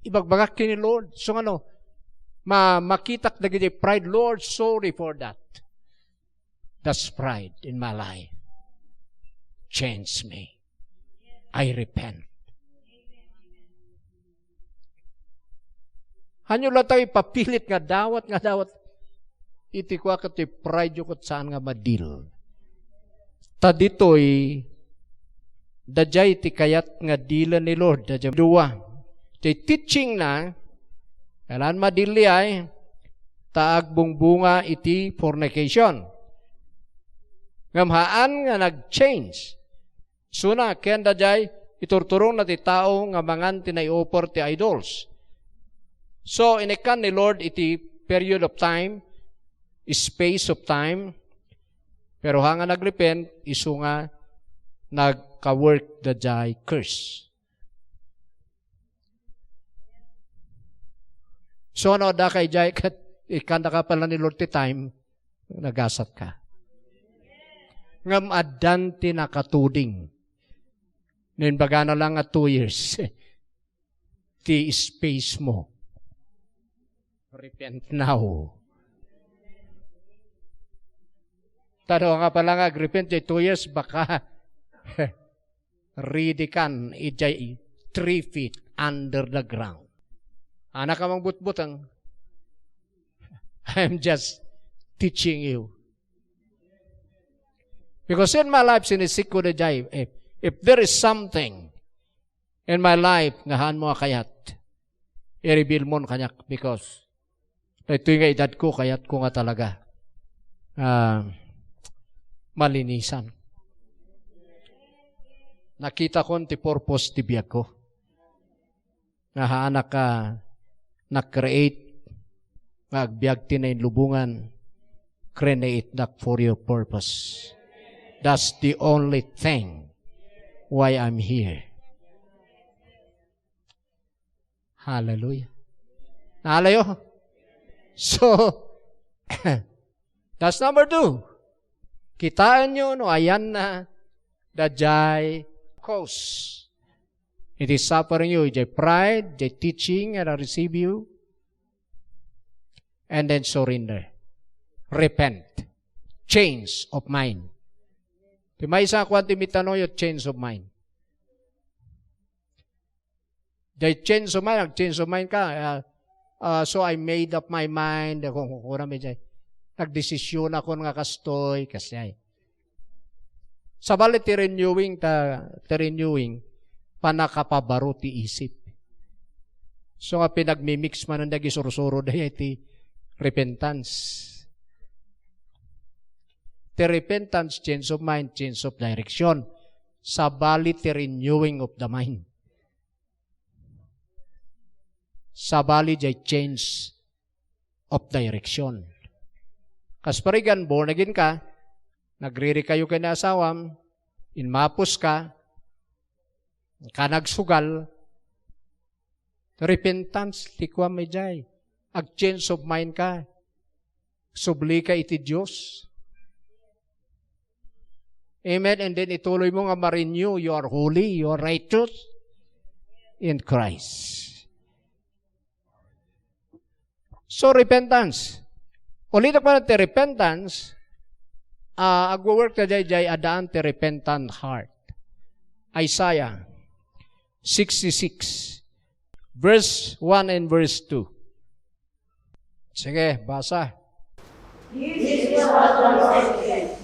ibagbagak kini Lord. So makitak na gini pride. Lord, sorry for that. That's pride in my life. Change me. I repent. Hanyo lang tayo papilit nga dawat. Iti ko akati pride yung saan nga madil. Ta dito'y dajay ti kayat nga dila ni Lord. Dajay dua. Ti teaching na, kailan madili ay, taag bunga iti fornication. Ngamhaan nga nag-change. Suna, ken dajay, iturturong na ti tao nga mangan tinay-offer ti idols. So, inikan ni Lord iti period of time, space of time, pero hanga nagrepent, isu nga nagka-work dajay curse. So, da kay jay, ikanda ka pala ni Lord ti time, nagasat ka. Ngam adanti nakatuding. Ninbaga na lang 2 years. Ti space mo. Repent now. Tado nga pala nga, repent 2 years, baka ready kan, ijay 3 feet under the ground. Anak ka mang but-butang. I'm just teaching you. Because in my life, sinisik ko na jay, if there is something in my life, ngahan mo kayat, i-reveal mo kanyak because ito yung edad ko, kayat ko nga talaga malinisan. Nakita ko ti purpose ti biyak ko. Nahaanak ka, na-create, magbiag ti na lubungan, create that for your purpose. That's the only thing why I'm here. Hallelujah. Hallelujah. So, that's number 2. Kitaan nyo, no, ayan na, dajay cause. It is suffering you, jay pride, jay teaching, and I receive you. And then surrender. Repent. Change of mind. Di may isa kwan timitanoy change of mind. Jay change of mind, change of mind ka, so I made up my mind, nagdesisyon ako nga kastoy, kasi sabali ti renewing, panakapabaro ti isip. So nga pinagmimix man ang nagisurusuro dahi ti repentance. Ti repentance, change of mind, change of direction. Sabali ti renewing of the mind. Sabali jay change of direction. Kasparigan, born again ka, nagriri kayo kay na asawam, inmapos ka nagsugal, repentance, likwa may jay. Ag change of mind ka, subli ka iti Diyos. Amen. And then ituloy mo nga ma-renew, you are holy, you are righteous in Christ. So, repentance. Ulit ako natin, repentance, agwo-work na jay adaan ti repentant heart. Isaiah 66, verse 1 and verse 2. Sige, basa. This is what the Lord says.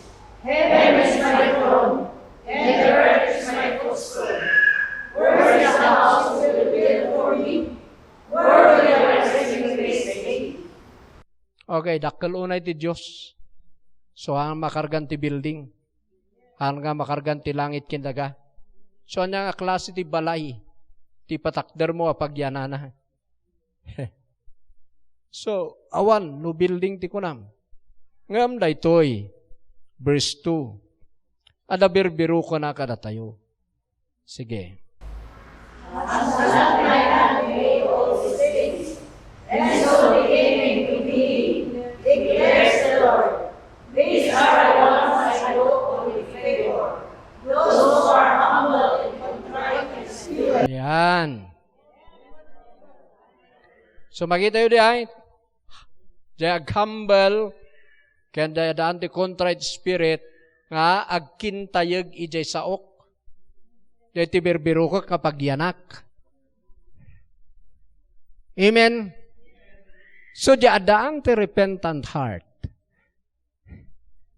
Heaven is my throne, and the earth is my footstool. Where is the house you will build for me? Where will your resting place be? Okay, dakkel unay ti Diyos. So, ang makargan ti building. Ang nga makargan ti langit kindaga. So, ang nga klase ti balay. Ti patakder mo apagyanana. So, awan, no building ti kunam. Ngam da ito'y, verse 2. Ada birbiru ko na kada tayo. Sige. Ang salat my hand made all these things, and so they came into being, declares the Lord. These are the ones I look on with favor, those who are humble and contrite in spirit. Ayan. So, makita yun di ay, jay humble, kaya daan ti contrite spirit, nga agkintayag ijay saok. Jay ti birbiru ko kapag yanak. Amen? So, di adaan ti repentant heart.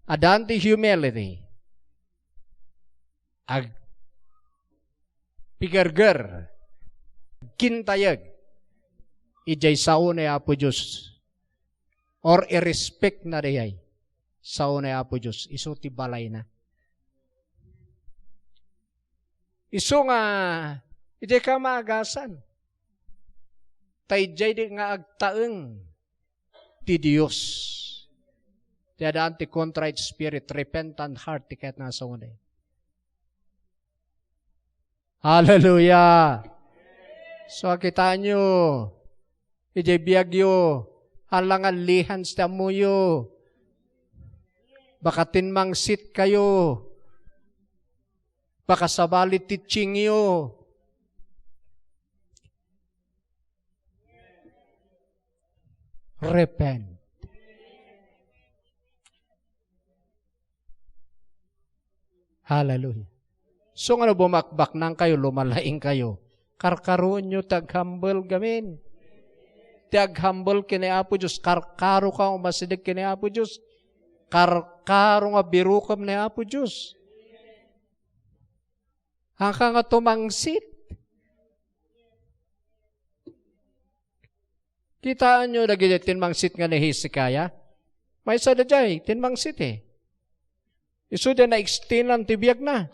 Adaan ti humility. Ag pigarger. Kintayag. Ijay sao na Apo Diyos. Or i-respect na diyay. Sao na Apo Diyos. Iso ti balay na. Iso nga, ijay ka maagasan. Taijay di nga agtaeng ti Diyos. Tiada anti-contrite spirit, repentant heart, ti kahit nasa unay. Hallelujah! So, kita nyo, ijay biyagyo, halangan lihans ta muyo, baka tinmangsit kayo, baka sabalit teaching yo. Repent. Hallelujah. So nga bumakbak nang kayo, lumalaing kayo, karkaroon nyo tag-humble gamin. Tag-humble kini Apo Diyos, karkaro ka umasidig kini Apo Diyos, karkaro nga birukam ni Apo Diyos. Hangka nga tumangsit. Kitaan nyo, nagigit tinmangsit nga ni Hezekiah. May isa na dyan, tinmangsit eh. Iso din na extend tibiyag na.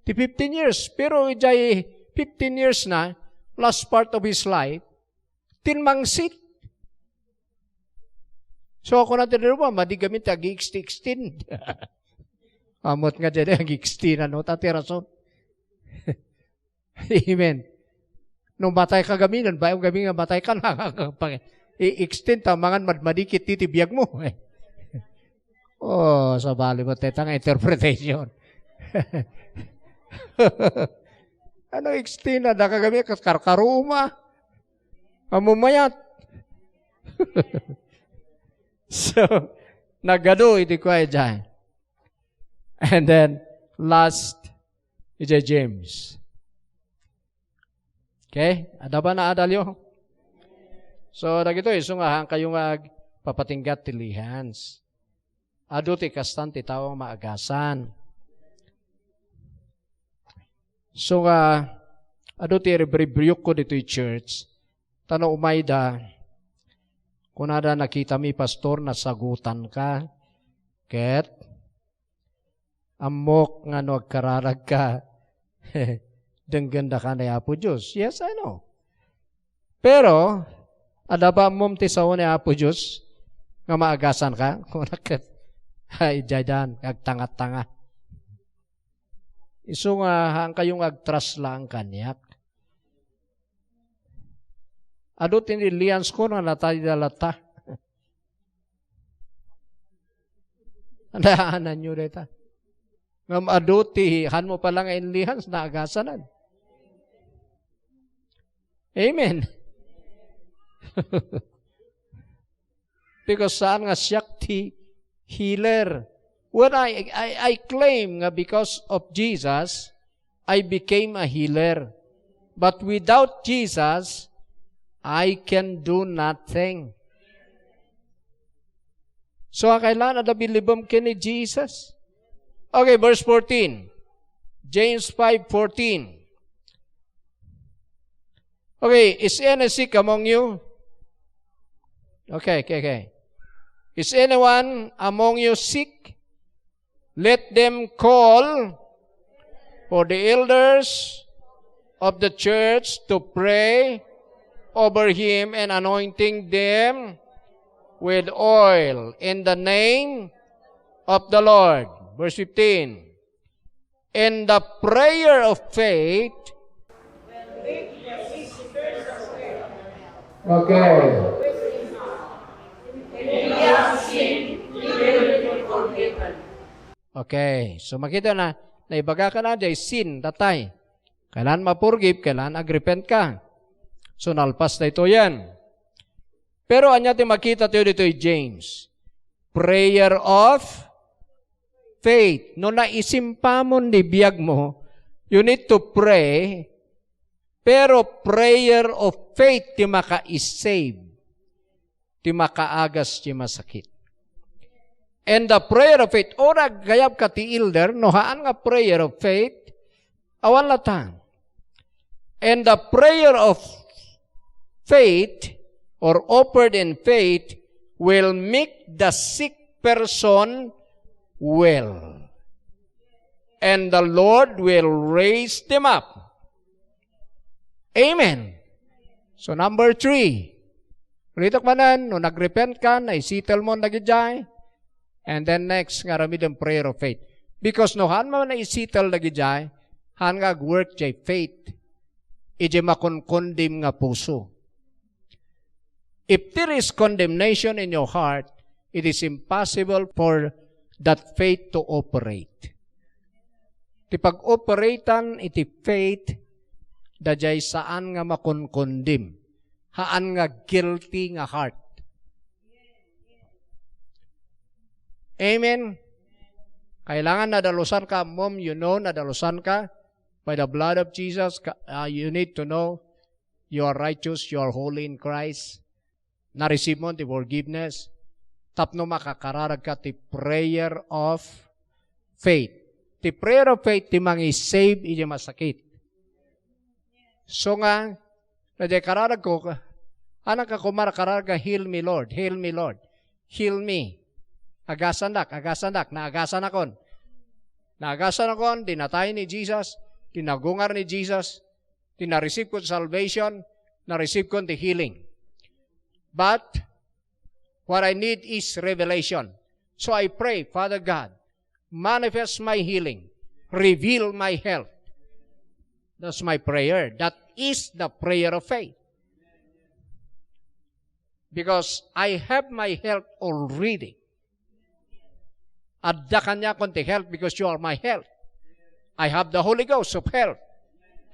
Ti 15 years. Pero ijay 15 years na, last part of his life, tinmangsit. So ako natin rin ba, madigamit ag-extend. Amot nga dyan, ag-extend, ano, tatirason. Amen. Nung matay ka gaminan, bayong gamin nga matay ka na, i-extend tamangan madmadikit titibiyag mo. Oh, sa bali mo tetang interpretation. Ano extend na nakagami karkaruma? Amumayat. So, nagado iti ko ay dyan. And then, last, iti James. Okay? Ada ba na adalyo? So, nagito iso nga kayong papatinggat tilihans. Ado ti kastan ti tawang maagasan. So ado ti rebribyuk ko dito church, tano umayda, kunada nakita mi pastor na sagutan ka, ket, amok nga no agkararag ka, dengganda ka na Apo Diyos. Yes, I know. Pero, ada ba mom ti sao ni Apo Diyos, nga maagasan ka, kung nakat, ay, jadan, agtanga-tanga. Iso nga, hang kayong agtras lang kanyak. Ado tinilians ko na natay dalata. Andaanan nyo dita. Ngam ado ti, han mo palang inlihans na agasanan. Amen. Because saan nga siyak ti healer, When I claim nga because of Jesus, I became a healer. But without Jesus, I can do nothing. So, kailangan na bilibam kini Jesus. Okay, verse 14. James 5:14. Okay, is any sick among you? Okay. Is anyone among you sick? Let them call for the elders of the church to pray over him and anointing them with oil in the name of the Lord. Verse 15. And the prayer of faith. Okay. Okay. So makita na ibaga ka na dyan, sin, tatay. Kailan mapurgib, kailan agrepent ka. So nalpas na ito yan. Pero anya ti makita tayo dito James. Prayer of faith. No naisimpa mo ni biyag mo, you need to pray, pero prayer of faith ti maka-save. Ti makaagas ti masakit. And the prayer of faith, o nagayab ka ti elder, no haan nga prayer of faith, awan latang. And the prayer of faith, or offered in faith, will make the sick person well. And the Lord will raise them up. Amen. So number 3. Rito manan, no nagrepent ka, na-settle mo nagijay, and then next, nga ramid ang prayer of faith. Because no, han man na-settle nagijay, han nga work jay faith, ije makonkondim nga puso. If there is condemnation in your heart, it is impossible for that faith to operate. Ti pag-operatan iti faith, dajay saan nga makonkondim, haan nga guilty nga heart. Amen? Kailangan nadalusan ka, mom, you know, nadalusan ka by the blood of Jesus. You need to know you are righteous, you are holy in Christ. Na-receive mo the forgiveness. Tapno makakararag ka ti prayer of faith. Ti prayer of faith, ti mangi-save, iti masakit. So nga, nadya kararag ko, anak ka kumara kararag ka, heal me Lord, heal me Lord, heal me. Agasan naagasan akon. Naagasan akon, dinatay ni Jesus, tinagungar ni Jesus, tinareceive ko salvation, na-receive ko the healing. But, what I need is revelation. So I pray, Father God, manifest my healing, reveal my health. That's my prayer. That is the prayer of faith. Because I have my health already. Adda kanya konti health because you are my health. I have the Holy Ghost of health.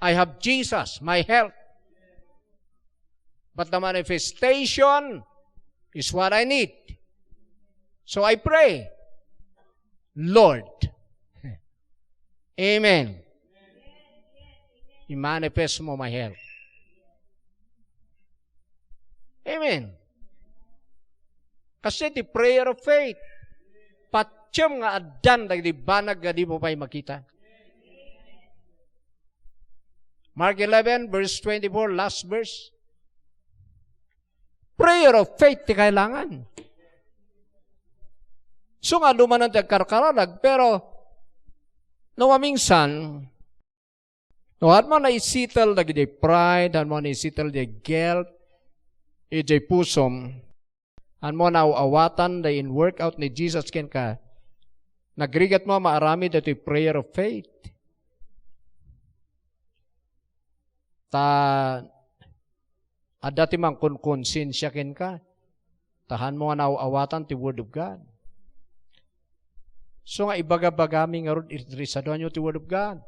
I have Jesus, my health. But the manifestation is what I need. So I pray, Lord, Amen. I-manifest mo my health. Amen. Kasi the prayer of faith, patsyam nga adan, di banag nga di mo pa'y makita. Mark 11, verse 24, last verse. Prayer of faith, di kailangan. So nga duman ang tagkarkararag, pero nawaminsan, no, at mo na-settle na gidi pride, at mo na-settle di guilt, iti pusom, at mo na-awatan na in workout ni Jesus ken ka, nagrigat mo maarami dito prayer of faith. At dati mang konsensya ken ka, tahan mo nga na-awatan ti Word of God. So nga ibaga-bagami nga ron, irisadon nyo ti Word of God.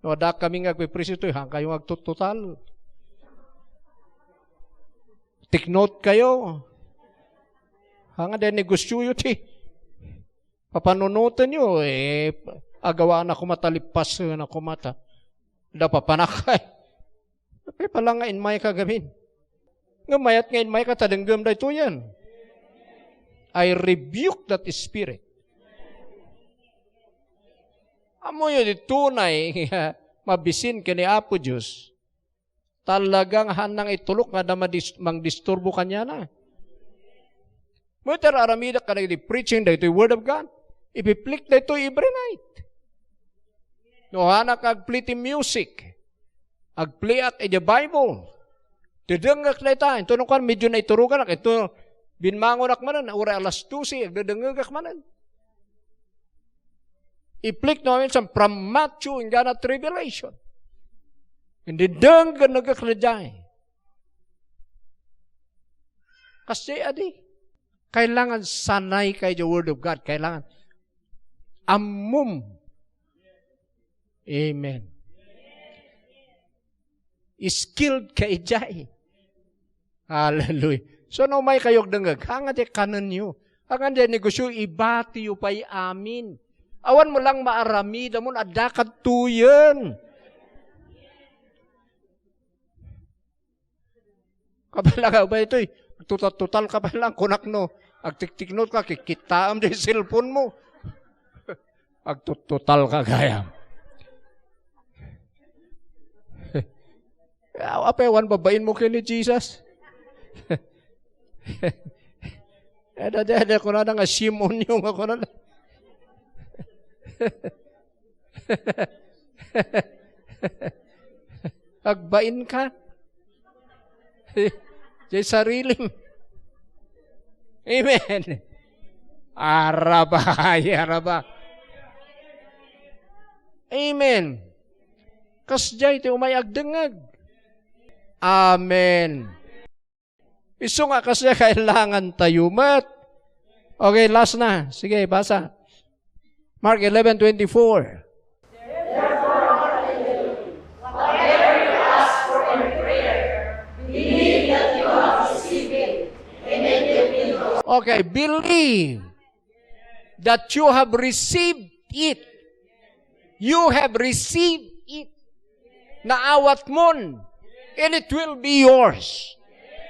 No, da kami nga kwepresyo ito, hang kayo agtututal. Take note kayo. Hanga din negosyo yun ti. Papanunutan nyo, agawaan ako matalipas na kumata. Dapat panakay. Tapi pala nga inmay kagamin. Nga mayat nga inmay ka, tadanggam da ito yan. I rebuke that spirit. Amo yun, tunay, mabisin ka ni Apo Diyos. Talagang hanang itulok nga na mang-disturbo kanya na. Mutar aramida ka na preaching da ito yung word of God. Ipiplik na ito every night. No, anak ag-play ti music. Ag-play at the Bible. Didengak na ito. Ito nung kan, medyo na iturugan. Ito, binmangon ak manan. Ura alas 12, agdadengak manan. I-plik namin sa from Matthew hingga na Revelation. Hindi denggan nagkakrajay. Kasi adi, kailangan sanay kay the Word of God. Kailangan amum. Amen. Skilled kay jay. Hallelujah. So no may kayog dengag. Hanga di kanan nyo. Hanga di negosyo ibati yu pa'y amin. Awan mo lang maaramida mo adakad tuyen. Kapala ka ba ito'y tutal ka pa lang kunak no. Agtik-tiknot ka, kikitaam di cellphone mo. Agtututal ka gaya. Apa ewan babain mo kini Jesus? Ada ko na nga Simon yung ako na. Agbain ka. Jay sariling. Amen. Araba. Amen. Kasjay ti umay agdengag. Amen. Iso nga kasi kailangan tayo mat. Okay, last na. Sige, basa. Mark 11:24. Okay, believe that you have received it. You have received it. Naawat mon. And it will be yours.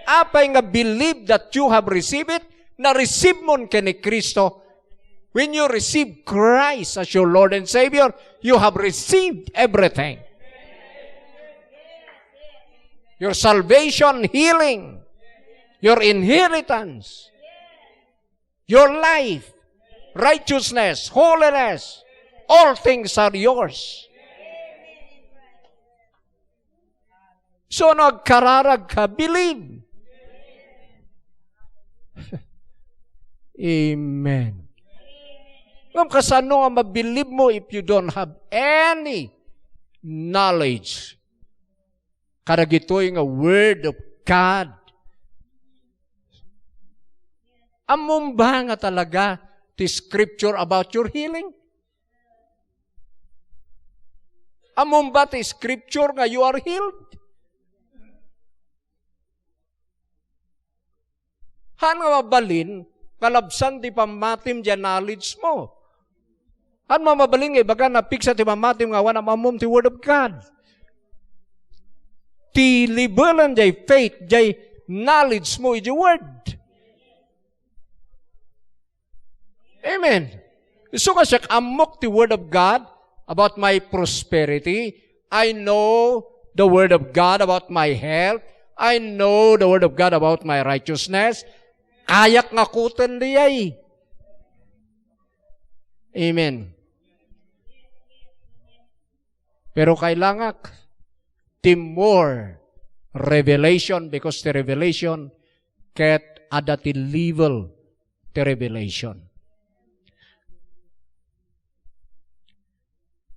Apay nga believe that you have received it, na-receive mon ka ni Kristo. When you receive Christ as your Lord and Savior, you have received everything. Your salvation, healing, your inheritance, your life, righteousness, holiness, all things are yours. So nagkararag ka, believe. Amen. Kung kasano nga mabilib mo if you don't have any knowledge. Karagitoy nga word of God. Among ba nga talaga the scripture about your healing? Among ba the scripture nga you are healed? Han nga mabalin, kalabsan ti pamatim dyan knowledge mo. Han mabalin nga, baga napiksa ti pamatim nga wana mamum ti word of God. Ti libelan jay faith, jay knowledge mo, iti word. Amen. So kasi amok ti word of God about my prosperity. I know the word of God about my health. I know the word of God about my righteousness. Ayak nga kutan diyay. Amen. Pero kailangan the more revelation because the revelation ket ada ti level the revelation.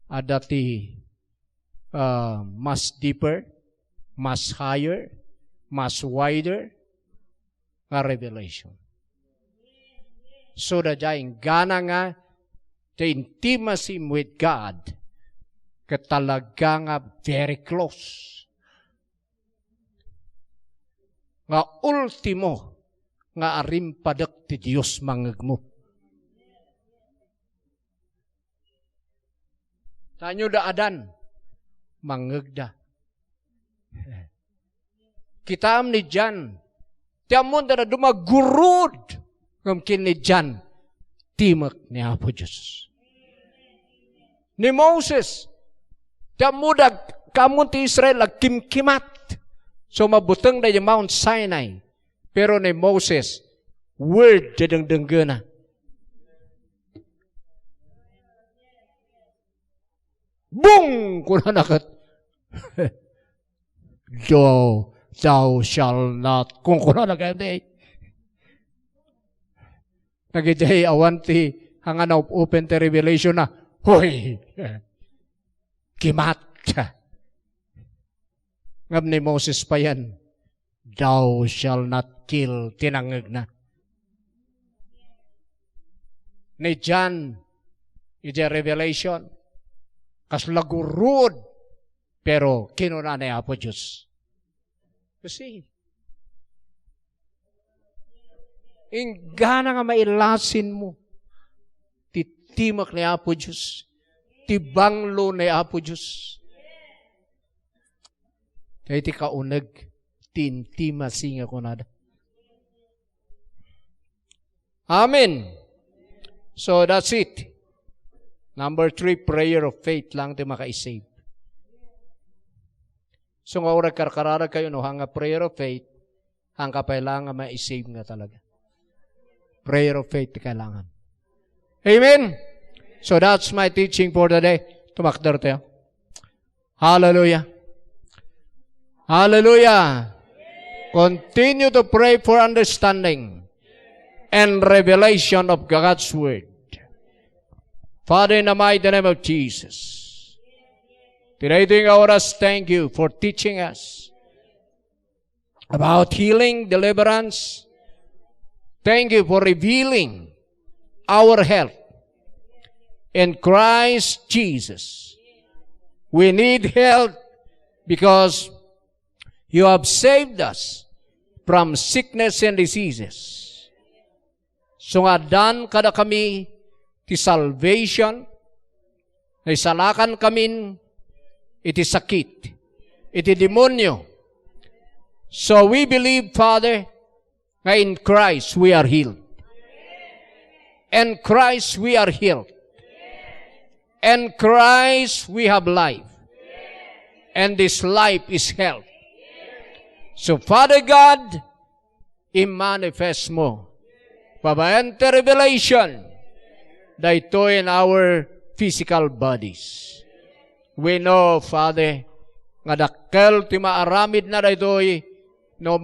Ada ti mas deeper, mas higher, mas wider nga revelation. So da dyan, gana nga the intimacy with God katalaga nga very close. Nga ultimo nga arimpadek ti Diyos mangagmo. Tanyo da adan, mangagda. Kitam ni Jan, tiamon da dumagurud, ngamkin ni Jan, timak ni Apo Diyos. Ni Moses, tiamudag, kamun ti Israel, kimkimat. So mabutang na yung Mount Sinai. Pero ni Moses, word dadang-dangga na. Boom! Kuna nakat. Thou shall not. Kung kuna nakat. Nagiday awanti hangan open to revelation na. Hoy! Kimat. Ngam ni Moses pa yan. Thou shall not kill. Tinangag na. Ni John, iti revelation, kaslagurud, pero kinuna na Apo Diyos. Kasi, ingana nga mailasin mo, titimak ni Apo Diyos, tibanglo ni Apo Diyos. Kaya iti kaunag, tintima singa ko nada. Amen. So that's it. Number 3, prayer of faith lang ti maka-save. So nga oras karkarara kayo no, hanga prayer of faith, hanga kailangan ma-save nga talaga. Prayer of faith kailangan. Amen? So that's my teaching for today. Tumakdar tayo. Hallelujah. Hallelujah. Continue to pray for understanding and revelation of God's Word. Father, in the mighty name of Jesus, today during our oras, thank you for teaching us about healing, deliverance. Thank you for revealing our health in Christ Jesus. We need health because you have saved us from sickness and diseases. So nga dan kada kami ti salvation, na isalakan kami iti sakit, iti demonyo. So we believe, Father, nga in Christ we are healed. In Christ we are healed. In Christ we have life. And this life is health. So Father God, i-manifest mo pabayante revelation na ito in our physical bodies. We know, Father, nga dakkel ti maaramid na daytoy no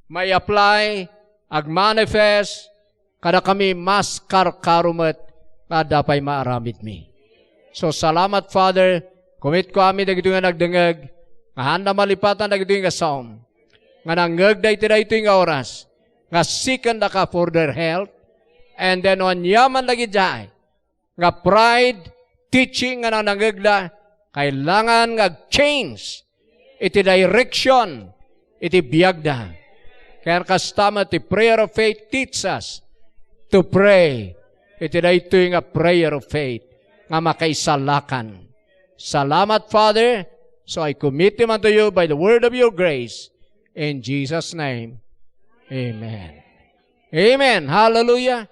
may apply ag manifest kada kami mas karkarumet nga dapay maaramid mi. So salamat, Father, commit ko amin dagito nga nagdengeg nga handa malipatan dagito nga psalm nga nangeg dayto nga oras nga sikan da ka for their health, and then on yaman lagi jay, nga pride, teaching nga nangagda, kailangan nga change, iti direction, iti biyagda. Kaya kastama ti prayer of faith teach us to pray, iti da ito nga prayer of faith, nga makaisalakan. Salamat, Father, so I commit him unto you by the word of your grace, in Jesus' name. Amen. Amen. Hallelujah.